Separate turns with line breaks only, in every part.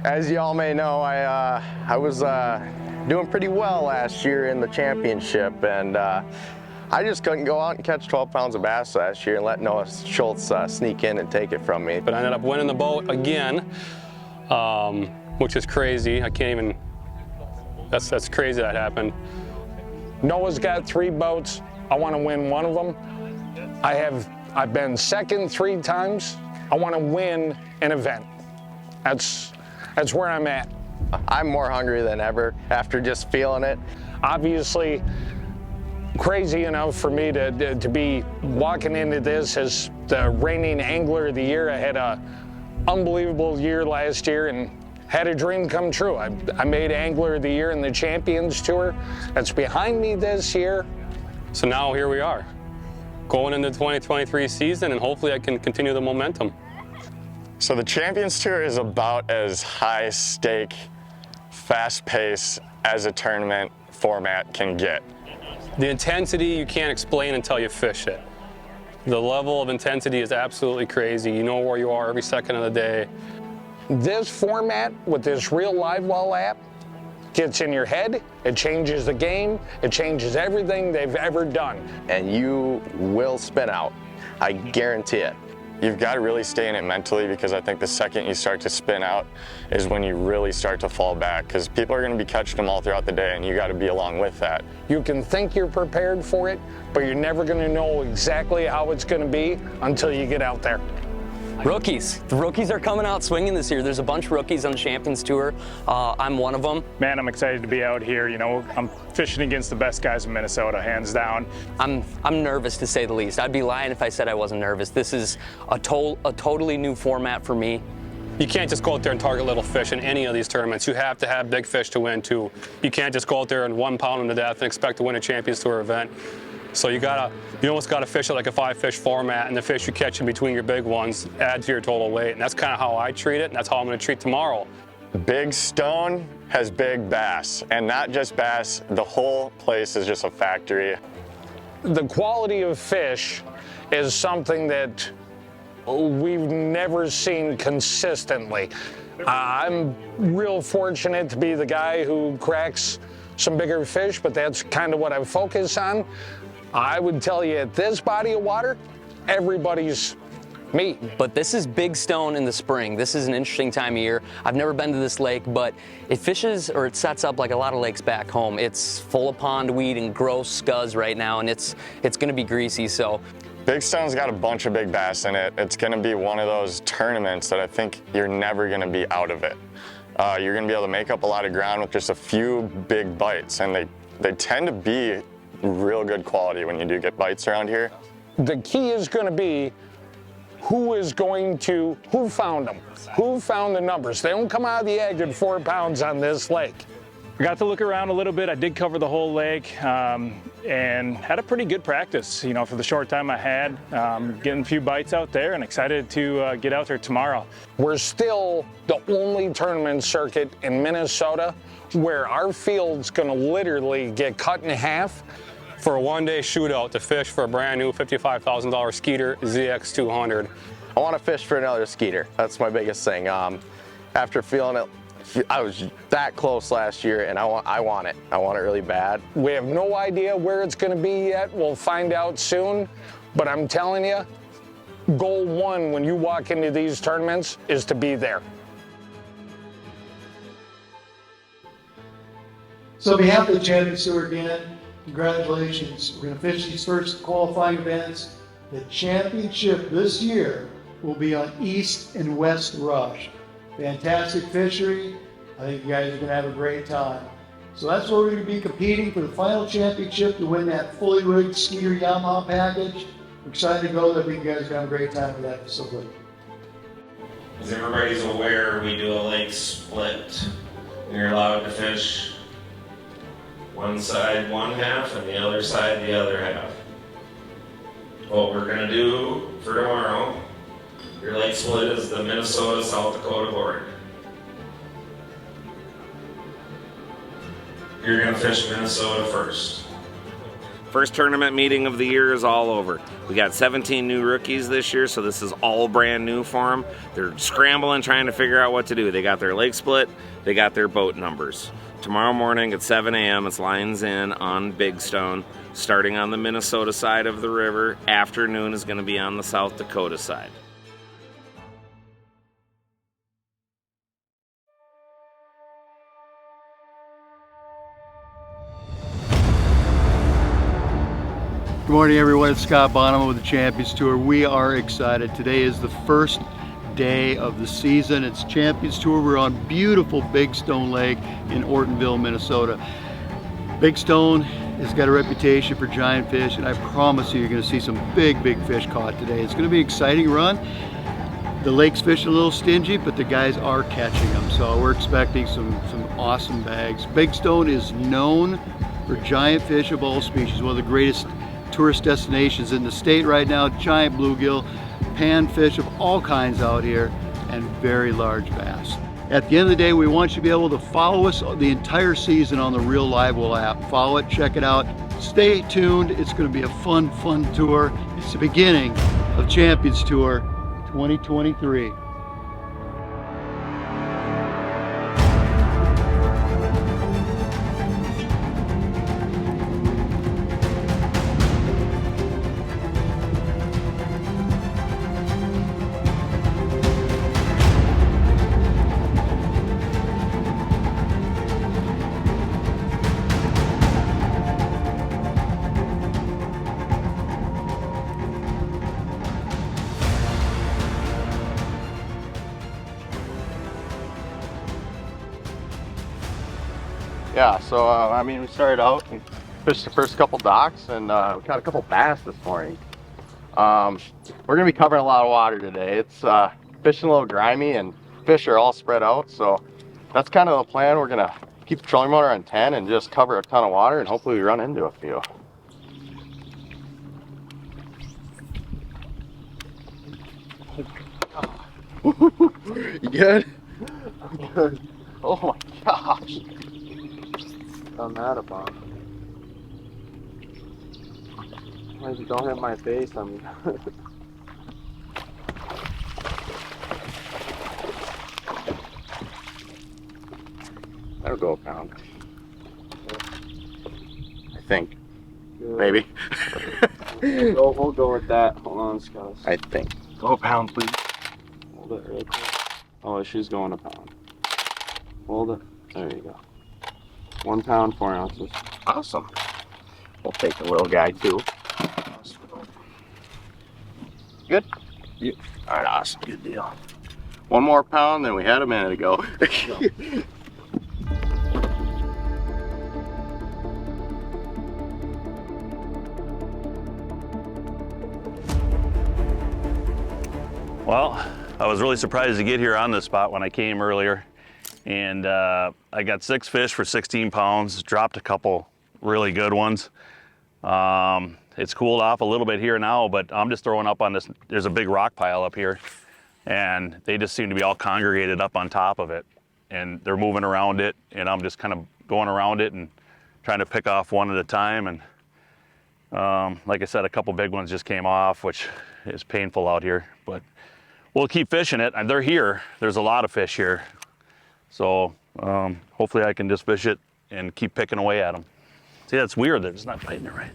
As you all may know, I was doing pretty well last year in the championship, and I just couldn't go out and catch 12 pounds of bass last year and let Noah Schultz sneak in and take it from me.
But I ended up winning the boat again, which is crazy. I can't even, that's crazy that happened.
Noah's got 3 boats. I want to win one of them. I've been second 3 times. I want to win an event. That's where I'm at.
I'm more hungry than ever after just feeling it.
Obviously, crazy enough for me to be walking into this as the reigning angler of the year. I had an unbelievable year last year and had a dream come true. I made Angler of the Year in the Champions Tour. That's behind me this year.
So now here we are, going into the 2023 season, and hopefully I can continue the momentum.
So the Champions Tour is about as high stake, fast pace as a tournament format can get.
The intensity you can't explain until you fish it. The level of intensity is absolutely crazy. You know where you are every second of the day.
This format with this real live well app gets in your head, it changes the game, it changes everything they've ever done.
And you will spin out, I guarantee it.
You've got to really stay in it mentally, because I think the second you start to spin out is when you really start to fall back, because people are going to be catching them all throughout the day, and you got to be along with that.
You can think you're prepared for it, but you're never going to know exactly how it's going to be until you get out there.
Rookies. The rookies are coming out swinging this year. There's a bunch of rookies on the Champions Tour. I'm one of them.
Man, I'm excited to be out here. You know, I'm fishing against the best guys in Minnesota, hands down.
I'm nervous, to say the least. I'd be lying if I said I wasn't nervous. This is a totally new format for me.
You can't just go out there and target little fish in any of these tournaments. You have to have big fish to win too. You can't just go out there and 1 pound them to death and expect to win a Champions Tour event. So you almost gotta fish it like a 5-fish format, and the fish you catch in between your big ones add to your total weight. And that's kind of how I treat it, and that's how I'm gonna treat tomorrow.
Big Stone has big bass, and not just bass, the whole place is just a factory.
The quality of fish is something that we've never seen consistently. I'm real fortunate to be the guy who cracks some bigger fish, but that's kind of what I focus on. I would tell you, at this body of water, everybody's meat.
But this is Big Stone in the spring. This is an interesting time of year. I've never been to this lake, but it fishes, or it sets up like a lot of lakes back home. It's full of pondweed and gross scuzz right now, and it's gonna be greasy, so.
Big Stone's got a bunch of big bass in it. It's gonna be one of those tournaments that I think you're never gonna be out of it. You're gonna be able to make up a lot of ground with just a few big bites, and they tend to be real good quality when you do get bites around here.
The key is going to be who found them? Who found the numbers? They don't come out of the egg at 4 pounds on this lake.
I got to look around a little bit. I did cover the whole lake and had a pretty good practice, you know, for the short time I had. Getting a few bites out there, and excited to get out there tomorrow.
We're still the only tournament circuit in Minnesota where our field's going to literally get cut in half.
For a 1-day shootout to fish for a brand new $55,000 Skeeter ZX200.
I want to fish for another Skeeter. That's my biggest thing. After feeling it, I was that close last year, and I want it. I want it really bad.
We have no idea where it's going to be yet. We'll find out soon. But I'm telling you, goal 1 when you walk into these tournaments is to be there.
So on behalf of the Champions Tour again, congratulations. We're going to finish these first qualifying events. The championship this year will be on East and West Rush. Fantastic fishery. I think you guys are going to have a great time. So that's where we're going to be competing for the final championship to win that fully rigged Skeeter Yamaha package. We're excited to go there. I think you guys are going to have a great time with that facility.
As everybody's aware, we do a lake split. You're allowed to fish one side one half and the other side the other half. What we're going to do for tomorrow, your lake split is the Minnesota-South Dakota border. You're going to fish Minnesota first. First tournament meeting of the year is all over. We got 17 new rookies this year, so this is all brand new for them. They're scrambling, trying to figure out what to do. They got their lake split, they got their boat numbers. Tomorrow morning at 7 a.m. it's lines in on Big Stone, starting on the Minnesota side of the river. Afternoon is going to be on the South Dakota side.
Good morning, everyone. It's Scott Bonham with the Champions Tour. We are excited. Today is the first day of the season. It's Champions Tour. We're on beautiful Big Stone Lake in Ortonville, Minnesota. Big Stone has got a reputation for giant fish, and I promise you, you're going to see some big fish caught today. It's going to be an exciting run. The lake's fish a little stingy, but the guys are catching them, so we're expecting some awesome bags. Big Stone is known for giant fish of all species, one of the greatest tourist destinations in the state right now. Giant bluegill, panfish of all kinds out here, and very large bass. At the end of the day, we want you to be able to follow us the entire season on the Real Live Well app. Follow it, check it out. Stay tuned. It's going to be a fun tour. It's the beginning of Champions Tour 2023.
Yeah, so I mean, we started out and fished the first couple docks, and we caught a couple bass this morning. We're gonna be covering a lot of water today. It's fishing a little grimy, and fish are all spread out, so that's kind of the plan. We're gonna keep the trolling motor on 10 and just cover a ton of water, and hopefully we run into a few. You good? I'm good. Oh my gosh. I'm mad about it. As you don't hit my face, I'm that'll go a pound. I think. Good. Maybe.
We'll go with that. Hold on, Scott.
I think. Go a pound, please.
Hold it real quick. Oh, she's going a pound. Hold it. There you go. 1 pound, 4 ounces.
Awesome. We'll take the little guy too. Good?
Yeah.
All right, awesome. Good deal. 1 more pound than we had a minute ago.
Well, I was really surprised to get here on this spot when I came earlier. And I got 6 fish for 16 pounds, dropped a couple really good ones. It's cooled off a little bit here now, but I'm just throwing up on this. There's a big rock pile up here, and they just seem to be all congregated up on top of it. And they're moving around it, and I'm just kind of going around it and trying to pick off one at a time. And like I said, a couple big ones just came off, which is painful out here, but we'll keep fishing it. And they're here. There's a lot of fish here. So hopefully I can just fish it and keep picking away at them. See, that's weird that it's not biting it right.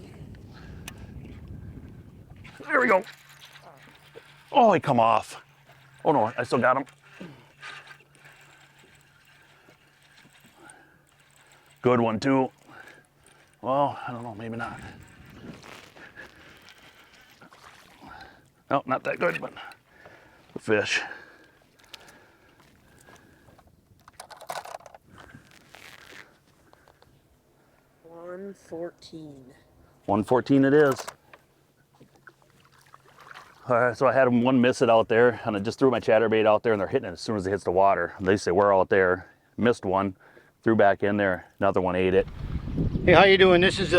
There we go. Oh, he come off. Oh no, I still got him. Good one too. Well, I don't know, maybe not. No, not that good, but the fish.
114.
114 it is. All right, so I had one miss it out there, and I just threw my chatterbait out there, and they're hitting it as soon as it hits the water. They say we're out there. Missed one, threw back in there. Another one ate it.
Hey, how you doing? This is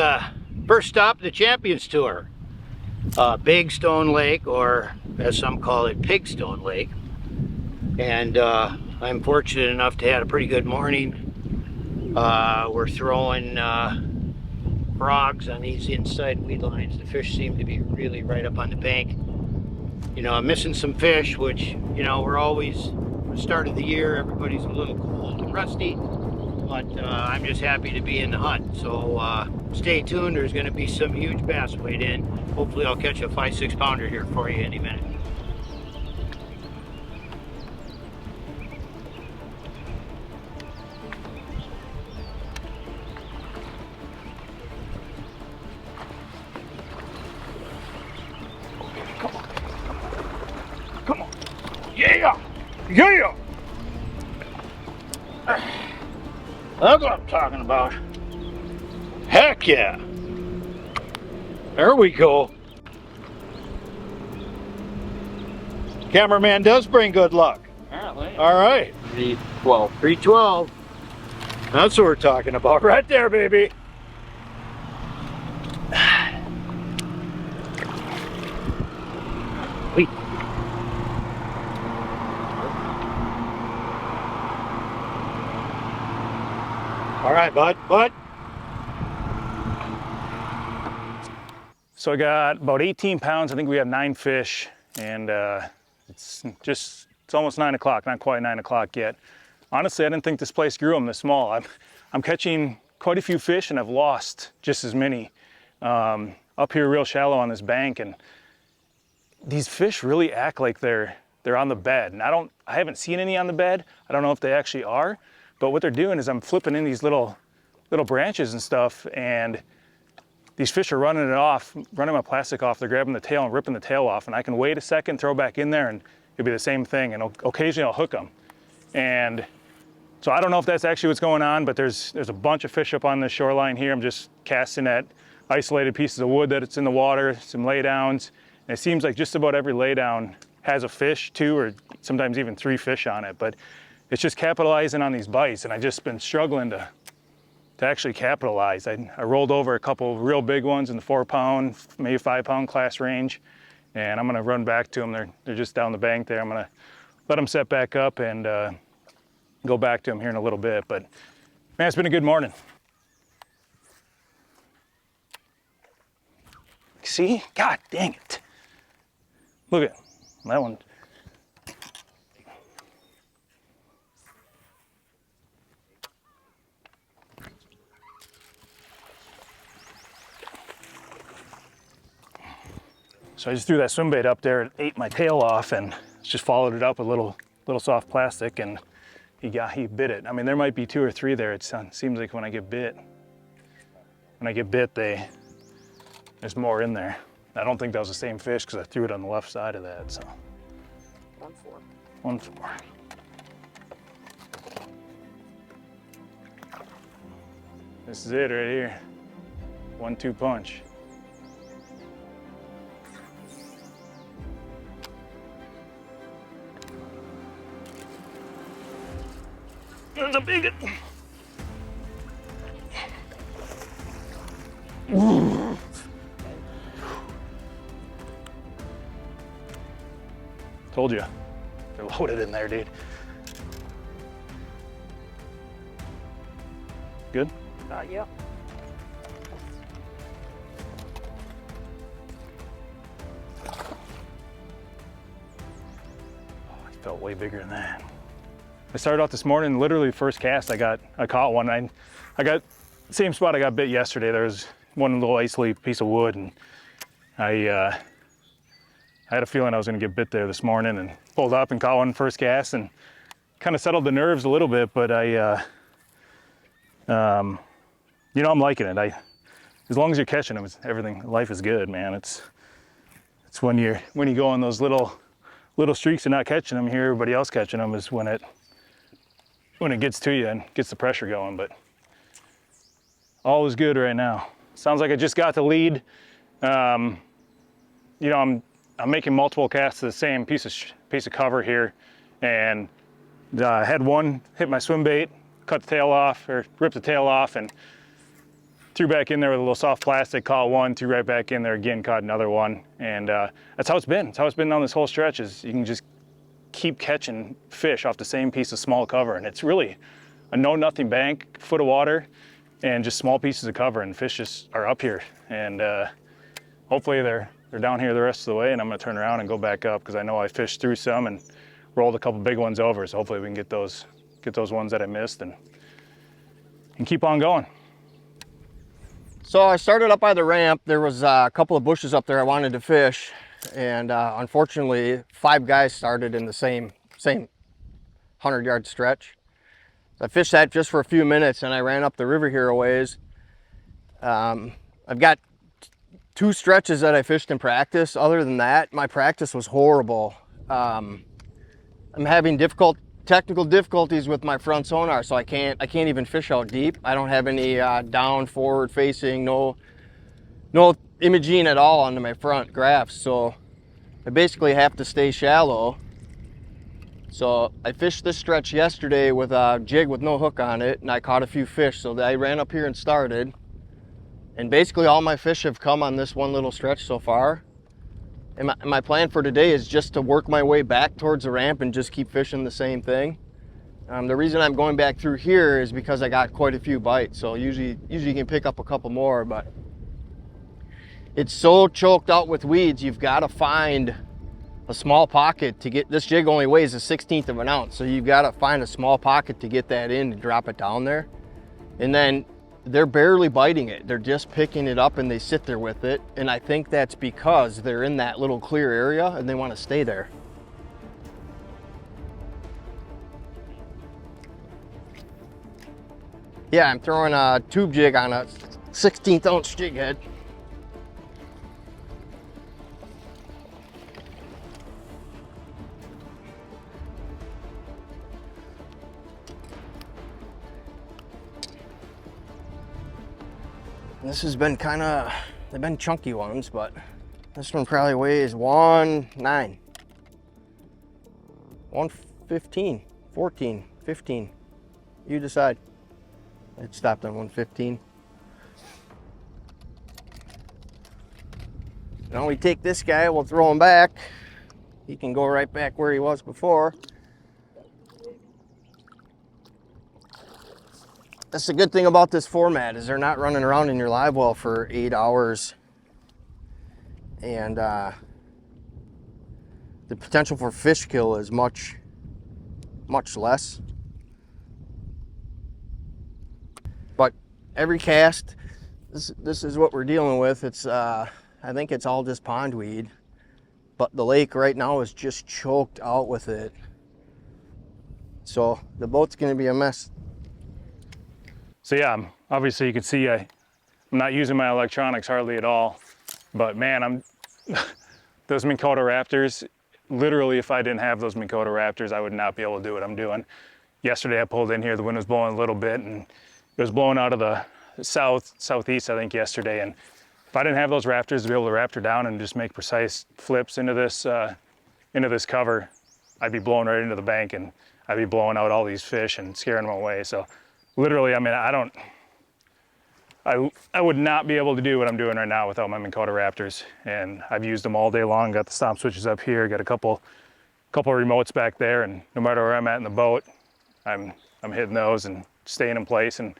first stop of the Champions Tour. Big Stone Lake, or as some call it, Pigstone Lake. And I'm fortunate enough to have a pretty good morning. We're throwing for frogs on these inside weed lines. The fish seem to be really right up on the bank. You know, I'm missing some fish, which, you know, we're always, the start of the year, everybody's a little cold and rusty, but I'm just happy to be in the hunt. So stay tuned, there's gonna be some huge bass weighed in. Hopefully I'll catch a 5-6 pounder here for you any minute.
Come on. Yeah! Yeah!
That's what I'm talking about. Heck yeah! There we go. Cameraman does bring good luck.
Apparently.
All right.
312.
312. That's what we're talking about right there, baby. Wait. All right, bud.
So I got about 18 pounds. I think we have 9 fish, and it's almost 9 o'clock, not quite 9 o'clock yet. Honestly, I didn't think this place grew them this small. I'm catching quite a few fish, and I've lost just as many up here real shallow on this bank, and these fish really act like they're on the bed. And I haven't seen any on the bed. I don't know if they actually are, but what they're doing is I'm flipping in these little branches and stuff, and these fish are running my plastic off. They're grabbing the tail and ripping the tail off, and I can wait a second, throw back in there, and it'll be the same thing, and occasionally I'll hook them. And so I don't know if that's actually what's going on, but there's a bunch of fish up on the shoreline here. I'm just casting at isolated pieces of wood that it's in the water, some laydowns, and it seems like just about every laydown has a fish, 2 or sometimes even 3 fish on it, but it's just capitalizing on these bites, and I've just been struggling to actually capitalize. I rolled over a couple real big ones in the 4-pound, maybe 5-pound class range, and I'm gonna run back to them. They're just down the bank there. I'm gonna let them set back up and go back to them here in a little bit. But man, it's been a good morning. See? God dang it. Look at that one. So I just threw that swim bait up there, it ate my tail off, and just followed it up with a little soft plastic, and he bit it. I mean, there might be 2 or 3 there. It seems like when I get bit, there's more in there. I don't think that was the same fish because I threw it on the left side of that. So 1-4. 1-4. This is it right here. 1-2 punch. There's a big one. Told you, they're loaded in there, dude. Good?
Yeah.
Oh, I felt way bigger than that. I started out this morning, literally first cast, I caught one. I got the same spot I got bit yesterday. There was one little isolated piece of wood, and I had a feeling I was gonna get bit there this morning, and pulled up and caught one first cast, and kind of settled the nerves a little bit, but you know, I'm liking it. As long as you're catching them, life is good, man. It's when you go on those little streaks of not catching them, here everybody else catching them, is when it gets to you and gets the pressure going. But all is good right now. Sounds like I just got the lead. You know, I'm making multiple casts to the same piece of cover here, and I had one hit my swim bait, cut the tail off, or ripped the tail off, and threw back in there with a little soft plastic, caught one, threw right back in there again, caught another one, and that's how it's been. It's how it's been on this whole stretch, is you can just keep catching fish off the same piece of small cover, and it's really a know-nothing bank, foot of water, and just small pieces of cover, and fish just are up here. And hopefully they're down here the rest of the way, and I'm gonna turn around and go back up because I know I fished through some and rolled a couple big ones over. So hopefully we can get those ones that I missed and keep on going.
So I started up by the ramp. There was a couple of bushes up there I wanted to fish, and unfortunately 5 guys started in the same 100-yard stretch. So I fished that just for a few minutes, and I ran up the river here a ways. I've got 2 stretches that I fished in practice. Other than that, my practice was horrible. I'm having technical difficulties with my front sonar, so I can't even fish out deep. I don't have any down, forward facing, no imaging at all onto my front graphs, so I basically have to stay shallow. So I fished this stretch yesterday with a jig with no hook on it, and I caught a few fish. So I ran up here and started, and basically all my fish have come on this one little stretch so far. And my plan for today is just to work my way back towards the ramp and just keep fishing the same thing. The reason I'm going back through here is because I got quite a few bites. So usually you can pick up a couple more, but it's so choked out with weeds, you've got to find a small pocket to get, this jig only weighs 1/16 of an ounce. So you've got to find a small pocket to get that in, to drop it down there. And then they're barely biting it. They're just picking it up and they sit there with it. And I think that's because they're in that little clear area and they want to stay there. Yeah, I'm throwing a tube jig on a 1/16 ounce jig head. This has been they've been chunky ones, but this one probably weighs 1.9, 115, 14, 15. You decide. It stopped on 115. Now we take this guy, we'll throw him back. He can go right back where he was before. That's the good thing about this format, is they're not running around in your live well for 8 hours. And the potential for fish kill is much less. But every cast, this is what we're dealing with. It's I think it's all just pondweed, but the lake right now is just choked out with it. So the boat's gonna be a mess.
So yeah, obviously you can see I'm not using my electronics hardly at all, but man, those Minn Kota Raptors, literally if I didn't have those Minn Kota Raptors, I would not be able to do what I'm doing. Yesterday I pulled in here, the wind was blowing a little bit and it was blowing out of the southeast, I think, yesterday. And if I didn't have those Raptors to be able to raptor down and just make precise flips into this cover, I'd be blowing right into the bank and I'd be blowing out all these fish and scaring them away. So literally, I mean, I would not be able to do what I'm doing right now without my Minn Kota Raptors. And I've used them all day long, got the stomp switches up here, got a couple remotes back there, and no matter where I'm at in the boat, I'm hitting those and staying in place and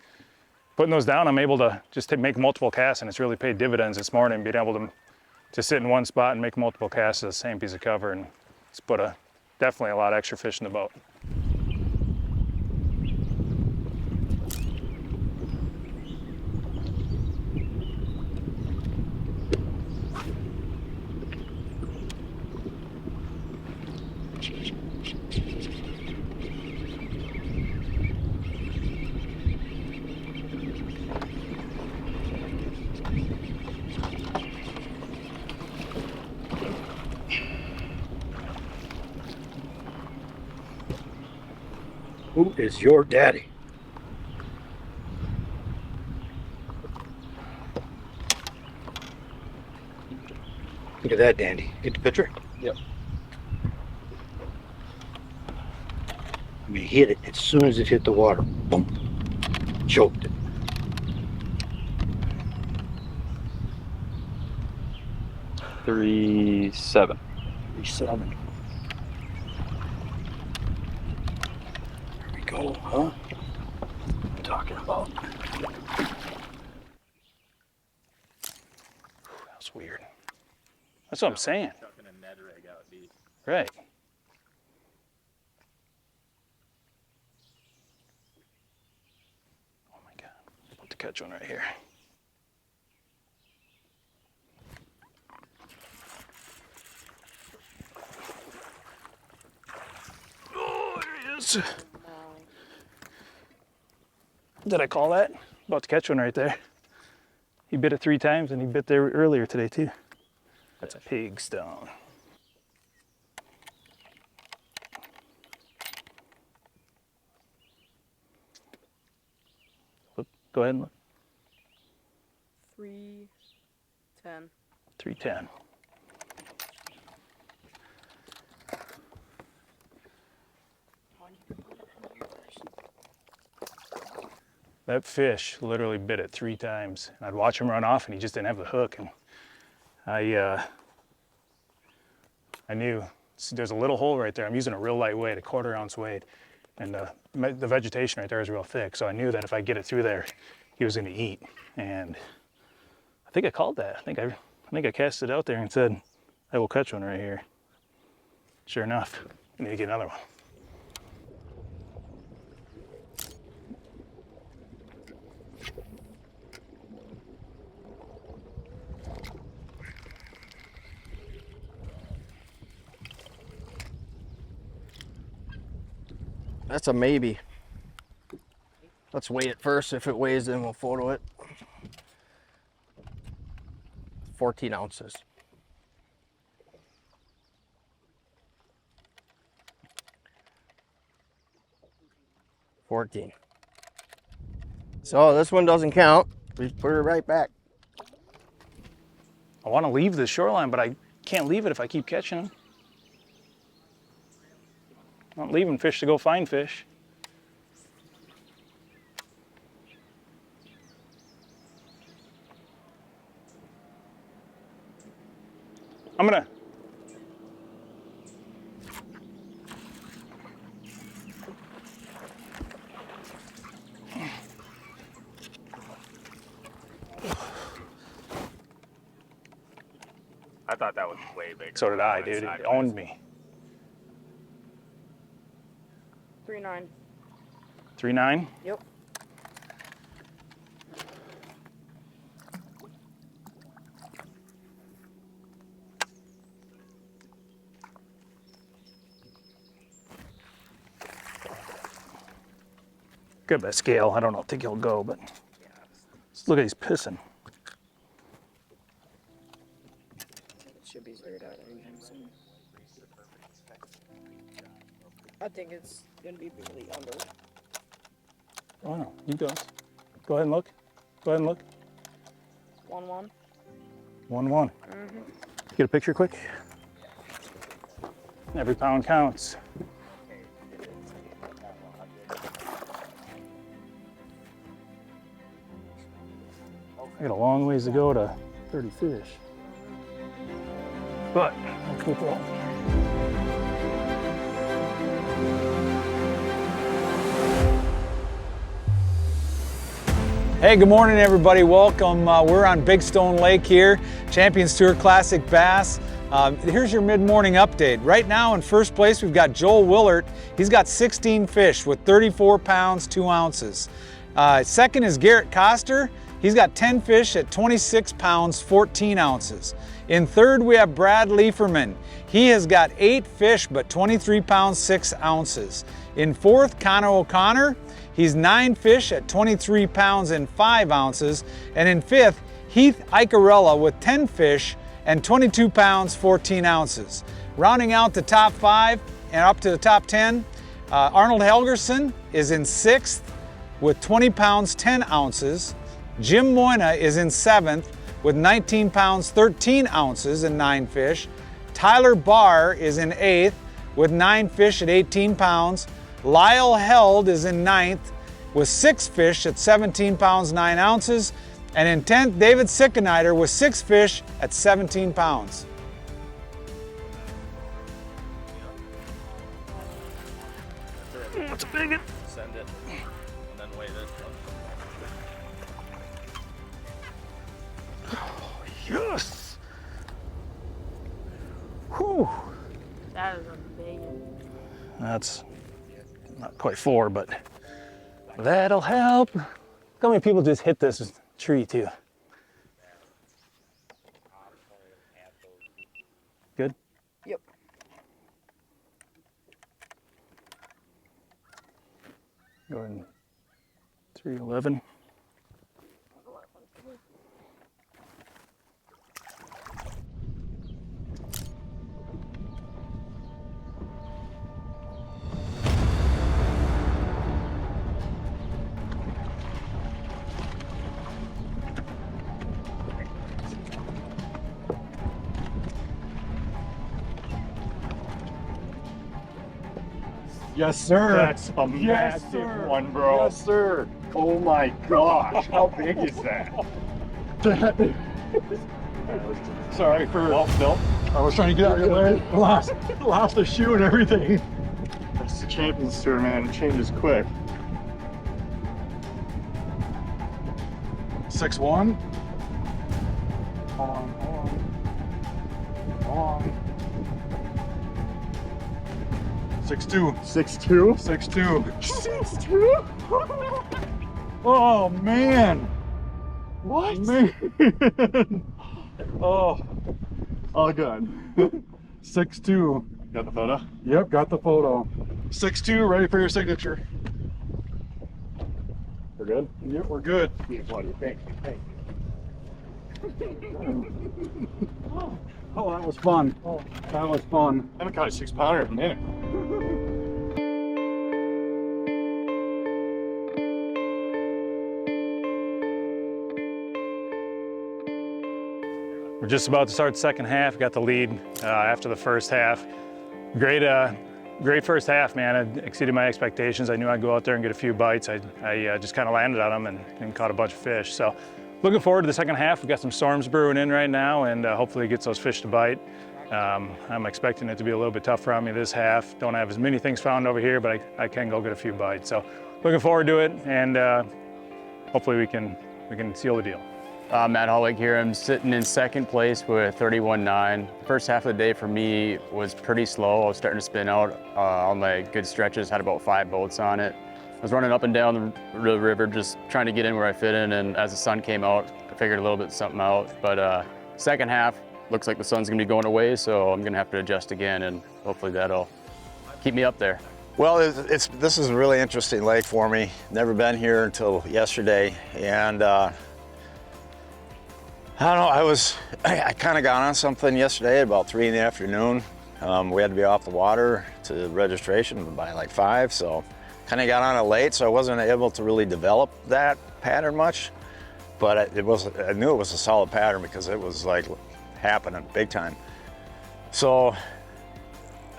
putting those down. I'm able to just make multiple casts, and it's really paid dividends this morning, being able to sit in one spot and make multiple casts of the same piece of cover, and it's put definitely a lot of extra fish in the boat.
Who is your daddy? Look at that, Dandy. Get the picture?
Yep.
I mean, hit it as soon as it hit the water. Boom. Choked it.
$3.7.
3.7. There we go, huh? What I'm talking about.
That's weird. That's what I'm saying. Right. Oh my God. About to catch one right here. Oh, there he is. Did I call that? About to catch one right there. He bit it 3 times and he bit there earlier today too. That's a pig stone. Look, go ahead and look.
310.
310. That fish literally bit it 3 times. And I'd watch him run off and he just didn't have the hook. And I knew there's a little hole right there. I'm using a real light weight, a 1/4 ounce weight. And the vegetation right there is real thick. So I knew that if I get it through there, he was gonna eat. And I think I called that. I think I cast it out there and said, I will catch one right here. Sure enough, I need to get another one.
That's a maybe. Let's weigh it first. If it weighs, then we'll photo it. 14 ounces. So this one doesn't count. We just put it right back.
I want to leave the shoreline, but I can't leave it if I keep catching them. I'm not leaving fish to go find fish. I'm gonna.
I thought that was way bigger.
So did I, dude. It owned me.
3.9.
3.9?
Yep.
Good by scale. I don't think he'll go, but look at he's pissing.
It should be zeroed out anytime soon. I think it's gonna be really under.
Oh no, you go. Go ahead and look. Go ahead and look.
1-1.
1-1. Get a picture quick. Every pound counts. I got a long ways to go to 30 fish. But I'll keep rolling.
Hey, good morning everybody. Welcome. We're on Big Stone Lake here, Champions Tour Classic Bass. Here's your mid-morning update. Right now in first place we've got Joel Willert. He's got 16 fish with 34 pounds, 2 ounces. Second is Garrett Koster. He's got 10 fish at 26 pounds, 14 ounces. In third, we have Brad Lieferman. He has got 8 fish, but 23 pounds, 6 ounces. In fourth, Connor O'Connor. He's 9 fish at 23 pounds and 5 ounces. And in fifth, Heath Icarella with 10 fish and 22 pounds, 14 ounces. Rounding out the top 5 and up to the top 10, Arnold Helgerson is in 6th with 20 pounds, 10 ounces. Jim Moyna is in 7th with 19 pounds, 13 ounces and 9 fish. Tyler Barr is in 8th with 9 fish at 18 pounds. Lyle Held is in 9th with 6 fish at 17 pounds, 9 ounces. And in 10th, David Sickenider with 6 fish at 17 pounds.
That's a big one.
Send it and then weigh this.
Yes! Whew.
That is a big one.
That's not quite 4, but that'll help. Look how many people just hit this tree too. Good?
Yep.
Go ahead and 311.
Yes, sir.
That's a massive one, bro.
Yes, sir.
Oh my gosh, how big is that?
Sorry for.
Well, Bill,
I was trying to get out of your way. Lost the shoe and everything. That's the Champions Tour, man. It changes quick. 6-1. On. 6-2. 6-2. 6-2. 6-2. Oh man. What? Man. Oh. All good. 6-2.
got the photo?
Yep, got the photo. 6-2, ready for your signature.
We're good?
Yep, we're good.
What do you think?
Oh, that was fun. That was fun.
I haven't caught a 6-pounder in a minute. We're just about to start the second half. Got the lead after the first half. Great first half, man. It exceeded my expectations. I knew I'd go out there and get a few bites. I just kind of landed on them and caught a bunch of fish. So looking forward to the second half. We've got some storms brewing in right now, and hopefully it gets those fish to bite. I'm expecting it to be a little bit tougher on me this half. Don't have as many things found over here, but I can go get a few bites. So looking forward to it, and hopefully we can seal the deal.
Matt Hollick here. I'm sitting in second place with 31.9. First half of the day for me was pretty slow. I was starting to spin out on my good stretches, had about 5 boats on it. I was running up and down the river just trying to get in where I fit in, and as the sun came out, I figured a little bit something out. But second half, looks like the sun's gonna be going away, so I'm gonna have to adjust again, and hopefully that'll keep me up there.
Well, this is a really interesting lake for me. Never been here until yesterday, and I don't know, I kind of got on something yesterday at about 3 in the afternoon. We had to be off the water to registration by like 5, so kind of got on it late, so I wasn't able to really develop that pattern much. But I knew it was a solid pattern because it was like happening big time. So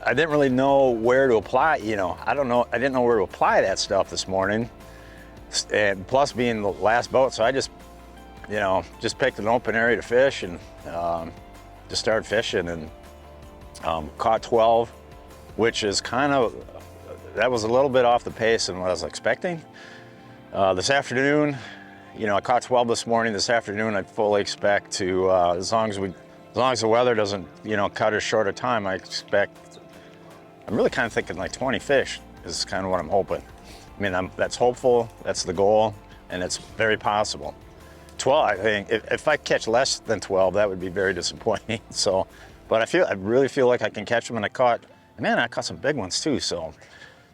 I didn't really know where to apply, I didn't know where to apply that stuff this morning. And plus being the last boat, so I just picked an open area to fish and just started fishing and caught 12, which is that was a little bit off the pace than what I was expecting. This afternoon, I caught 12 this morning. This afternoon, I fully expect to, as long as the weather doesn't, cut us short of time, I'm really kind of thinking like 20 fish is kind of what I'm hoping. I mean, that's hopeful, that's the goal, and it's very possible. 12, I think, if I catch less than 12, that would be very disappointing. So, but I really feel like I can catch them, and I caught some big ones too. So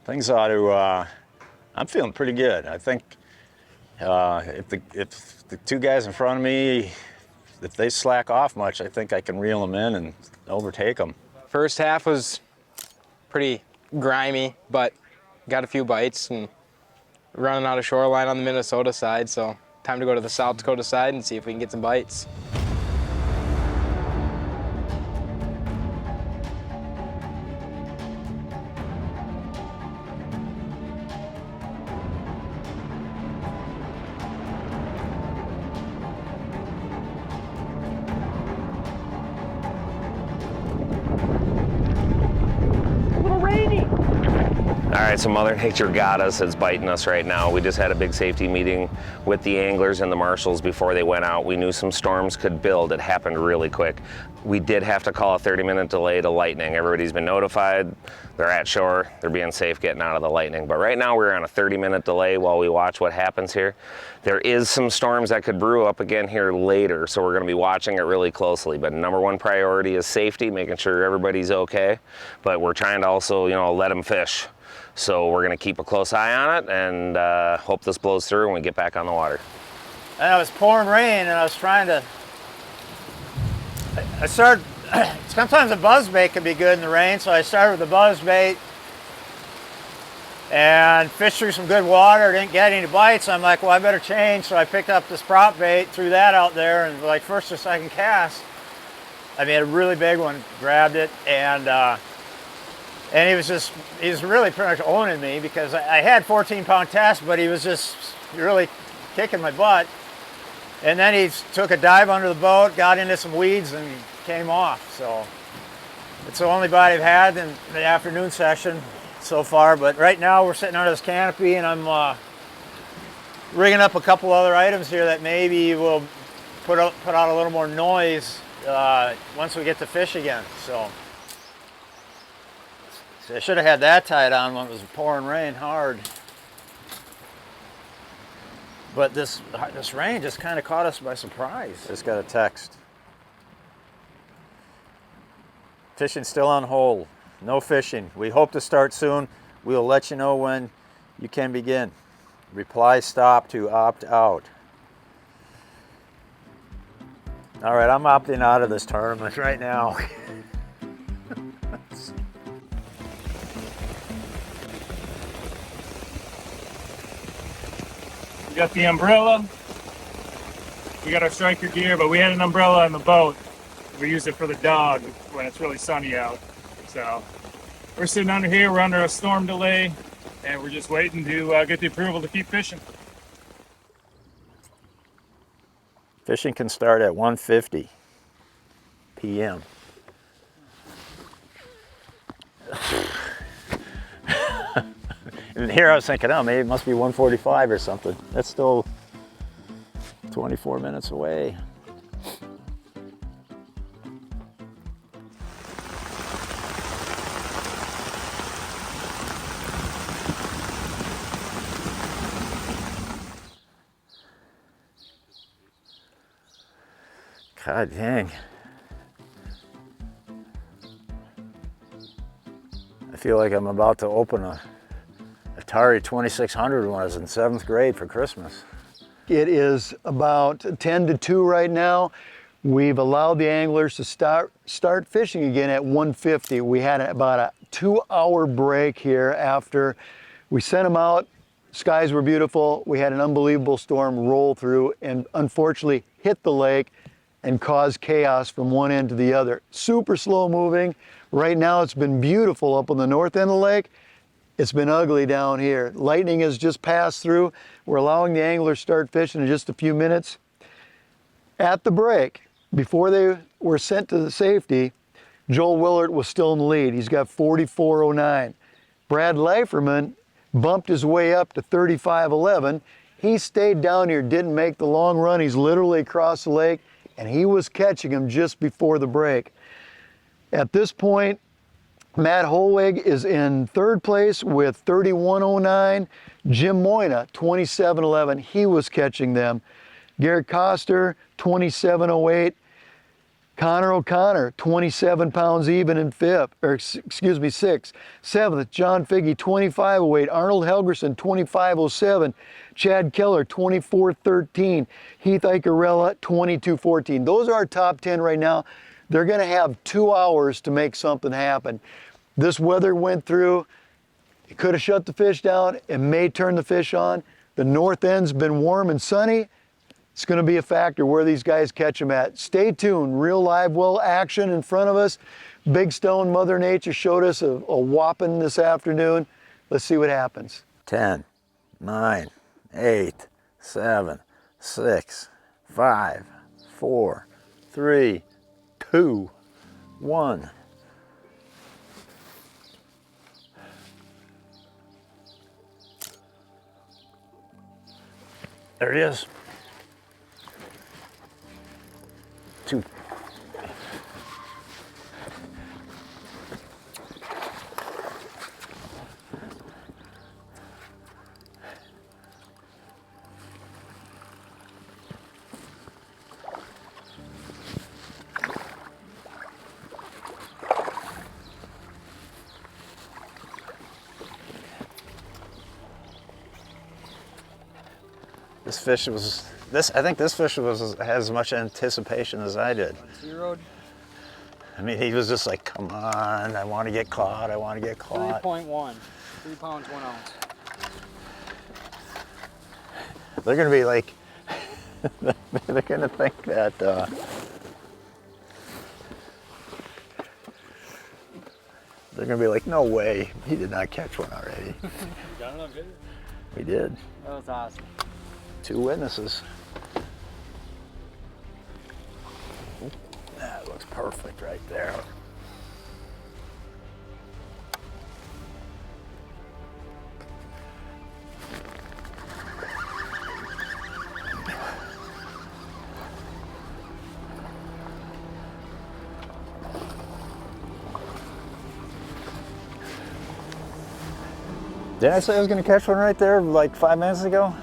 things ought to, I'm feeling pretty good. I think if the 2 guys in front of me, if they slack off much, I think I can reel them in and overtake them.
First half was pretty grimy, but got a few bites and running out of shoreline on the Minnesota side, so time to go to the South Dakota side and see if we can get some bites.
All
right, so Mother Nature got us. It's biting us right now. We just had a big safety meeting with the anglers and the marshals before they went out. We knew some storms could build. It happened really quick. We did have to call a 30-minute delay to lightning. Everybody's been notified. They're at shore. They're being safe getting out of the lightning. But right now we're on a 30-minute delay while we watch what happens here. There is some storms that could brew up again here later, so we're going to be watching it really closely. But number one priority is safety, making sure everybody's okay. But we're trying to also, let them fish. So we're going to keep a close eye on it and hope this blows through and we get back on the water.
And it was pouring rain, and I was trying to. I started. Sometimes a buzzbait can be good in the rain, so I started with a buzzbait and fished through some good water. Didn't get any bites. I'm like, well, I better change. So I picked up this prop bait, threw that out there, and like first or second cast, I made a really big one. Grabbed it, and he was really pretty much owning me because I had 14-pound test, but he was just really kicking my butt. And then he took a dive under the boat, got into some weeds, and came off. So it's the only bite I've had in the afternoon session so far. But right now we're sitting under this canopy, and I'm rigging up a couple other items here that maybe will put out a little more noise once we get to fish again. So I should have had that tied on when it was pouring rain hard. But this rain just kind of caught us by surprise. Just got a text. Fishing still on hold. No fishing. We hope to start soon. We will let you know when you can begin. Reply stop to opt out. All right, I'm opting out of this tournament right now.
We got the umbrella, we got our striker gear, but we had an umbrella on the boat. We use it for the dog when it's really sunny out. So we're sitting under here, we're under a storm delay, and we're just waiting to get the approval to keep fishing.
Fishing can start at 1:50 p.m. And here I was thinking, oh, maybe it must be 1:45 or something. That's still 24 minutes away. God dang. I feel like I'm about to open a Atari 2600 when I was in 7th grade for Christmas.
It is about 10 to 2 right now. We've allowed the anglers to start fishing again at 1:50. We had about a 2-hour break here after we sent them out. Skies were beautiful. We had an unbelievable storm roll through and unfortunately hit the lake and cause chaos from one end to the other. Super slow moving. Right now it's been beautiful up on the north end of the lake. It's been ugly down here. Lightning has just passed through. We're allowing the anglers to start fishing in just a few minutes. At the break, before they were sent to the safety, Joel Willard was still in the lead. He's got 44.09. Brad Leiferman bumped his way up to 35.11. He stayed down here, didn't make the long run. He's literally across the lake, and he was catching him just before the break. At this point, Matt Holweg is in 3rd place with 31.09. Jim Moyna, 27.11. He was catching them. Garrett Koster, 27.08. Connor O'Connor, 27 pounds even in 5th, or excuse me, 6th. 7th, John Figge, 25.08. Arnold Helgerson, 25.07. Chad Keller, 24.13. Heath Icarella, 22.14. Those are our top 10 right now. They're going to have 2 hours to make something happen. This weather went through. It could have shut the fish down. It may turn the fish on. The north end's been warm and sunny. It's going to be a factor where these guys catch them at. Stay tuned. Real live well action in front of us. Big Stone, Mother Nature showed us a whopping this afternoon. Let's see what happens.
10, 9, 8, 7, 6, 5, 4, 3, 2, 1.
There it is. Two. This fish was, I think this fish has as much anticipation as I did. I mean, he was just like, come on, I want to get caught, I want to get caught.
3.1, 3 pounds, 1 ounce.
They're going to be like, they're going to think that, they're going to be like, no way, he did not catch one already.
You got it on video?
We did.
That was awesome.
2 witnesses. That looks perfect right there. Didn't I say I was going to catch one right there like 5 minutes ago?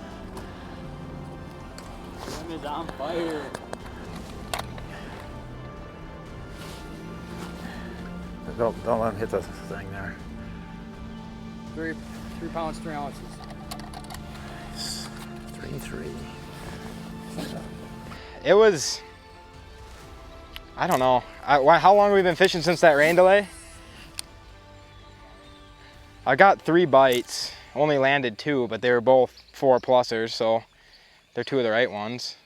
Him is on fire.
Don't let him hit the thing there.
3 pounds, 3 ounces.
3-3.
It was, I don't know. How long have we been fishing since that rain delay? I got 3 bites, only landed 2, but they were both 4-plussers, so they're 2 of the right ones.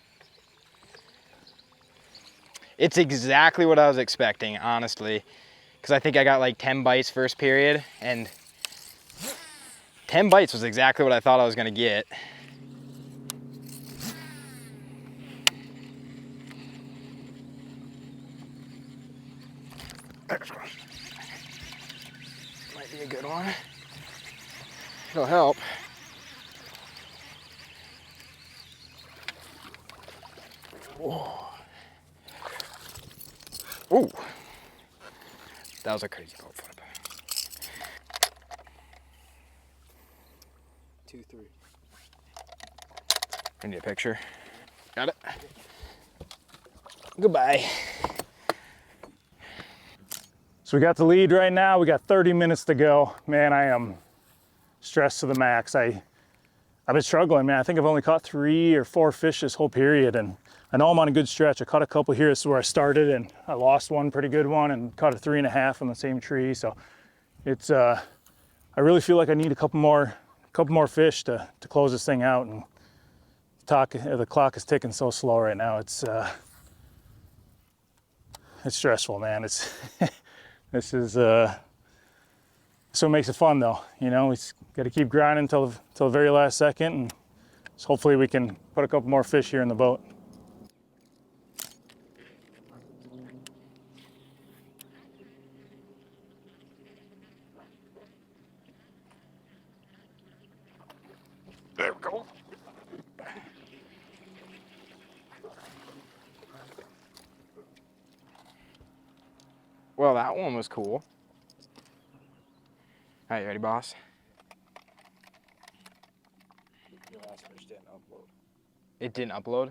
It's exactly what I was expecting, honestly, because I think I got like 10 bites first period, and 10 bites was exactly what I thought I was gonna get. Might be a good one. It'll help. Whoa. Ooh. That was a crazy boat flip. 2-3. I need a picture. Got it. Goodbye.
So we got the lead right now. We got 30 minutes to go. Man, I am stressed to the max. I've been struggling, man. I think I've only caught 3 or 4 fish this whole period, and I know I'm on a good stretch. I caught a couple here. This is where I started, and I lost one pretty good one and caught a 3.5 on the same tree. So it's I really feel like I need a couple more fish to close this thing out. And the clock is ticking so slow right now. It's stressful, man. This is so it makes it fun though. You know, we got to keep grinding till the very last second, and so hopefully we can put a couple more fish here in the boat.
There we go.
Well, that one was cool. All right, you ready, boss?
Your last fish didn't upload.
It didn't upload?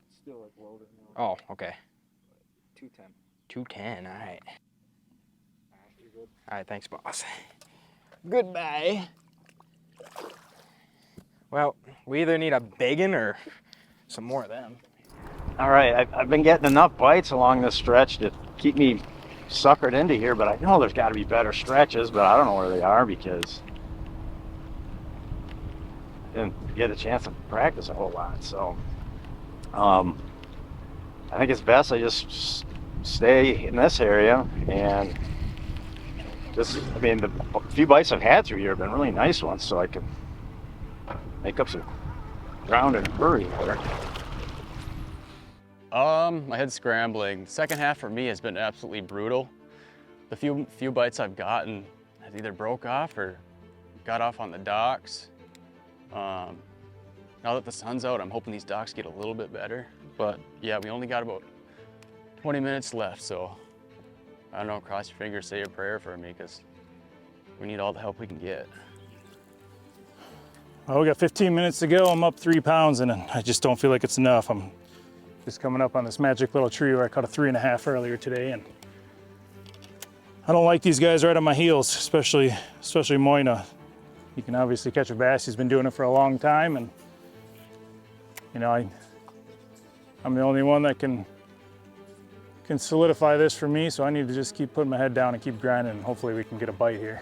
It's still like loaded now.
Oh, okay.
210.
210, all right.
You're good.
All right, thanks, boss. Goodbye. Well, we either need a big one or some more of them.
All right, I've been getting enough bites along this stretch to keep me suckered into here, but I know there's got to be better stretches, but I don't know where they are because I didn't get a chance to practice a whole lot. So I think it's best I just stay in this area and just, I mean, the few bites I've had through here have been really nice ones, so I can make up some ground in a hurry here.
My head's scrambling. The second half for me has been absolutely brutal. The few bites I've gotten has either broke off or got off on the docks. And Now that the sun's out, I'm hoping these docks get a little bit better. But yeah, we only got about 20 minutes left, so I don't know, cross your fingers, say a prayer for me, because we need all the help we can get.
Well, we got 15 minutes to go. I'm up 3 pounds and I just don't feel like it's enough. I'm just coming up on this magic little tree where I caught a 3.5 earlier today, and I don't like these guys right on my heels, especially Moina. You can obviously catch a bass. He's been doing it for a long time, and you know, I'm the only one that can solidify this for me, so I need to just keep putting my head down and keep grinding, and hopefully we can get a bite here.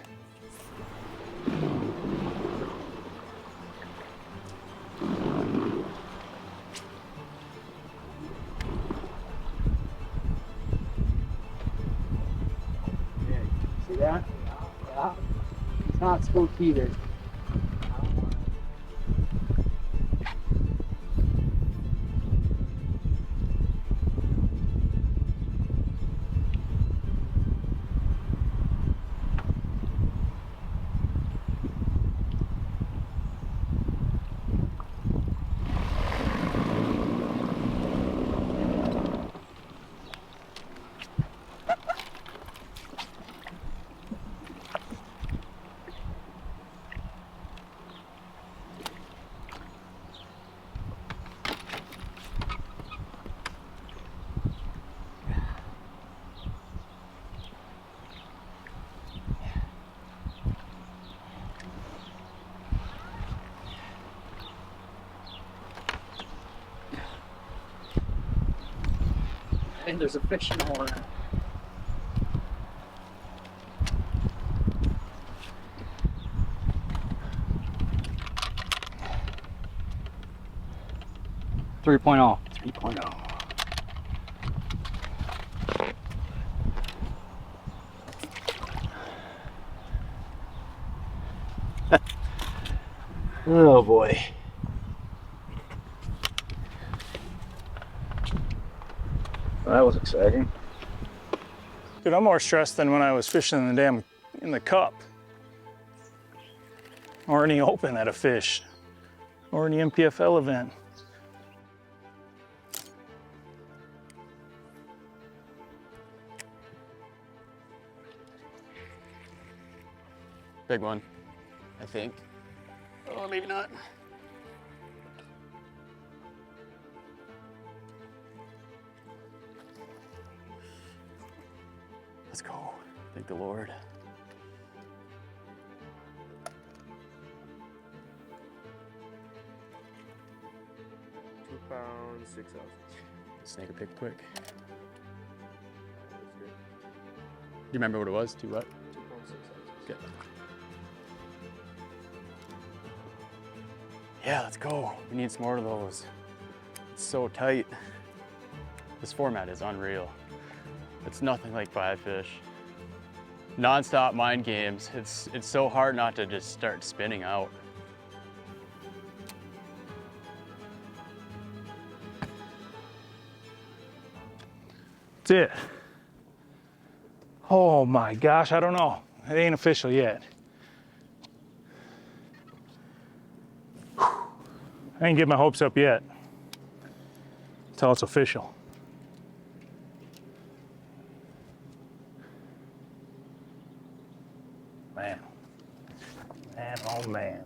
See that? Yeah. It's not spooked either. And there's a fish in the hole now. Three 3.0.
Oh boy. Well, that was exciting.
Dude, I'm more stressed than when I was fishing in the cup, or any open at a fish, or any MPFL event.
Big one, I think. Oh, maybe not. Let's go. Thank the Lord.
£2, 6 ounces.
Snake a pick quick. Do you remember what it was? 2 what?
2 pounds, 6 ounces.
Good. Yeah, let's go. We need some more of those. It's so tight. This format is unreal. It's nothing like 5 fish. Non-stop mind games. It's so hard not to just start spinning out.
That's it. Oh my gosh, I don't know. It ain't official yet. Whew. I ain't get my hopes up yet until it's official. Man, oh man.